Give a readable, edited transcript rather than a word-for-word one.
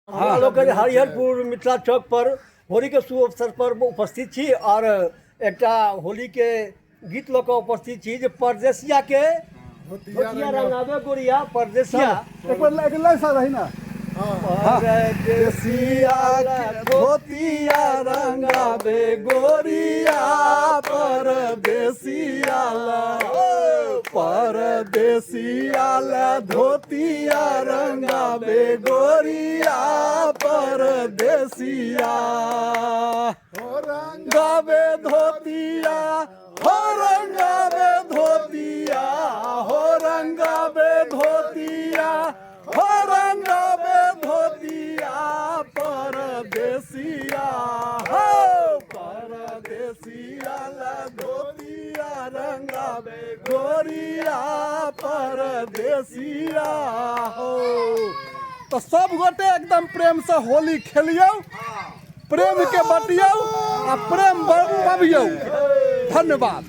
हम लोग के हरिहरपुर मिथिला चौक पर होली के शुभ अवसर पर उपस्थित छी और एकटा होली के गीत लोग उपस्थित छी जे परदेसिया के धोतिया रंगावे गोरिया परदेसिया एक बार अगला सा रही ना परदेसिया धोतिया रंगावे गोरिया परदेसिया परदेसिया धोतिया रंगावे गोरिया परदेसिया रंगावे धोतिया हो रंगावे धोतिया हो रंगावे धोतिया हो रंगावे धोतिया परदेसिया हो परदेसिया धोतिया रंगावे गोरिया परदेसिया हो। तो सब गोटे एकदम प्रेम से होली खेलियो, प्रेम के बटियो आ प्रेम पाबियो। धन्यवाद।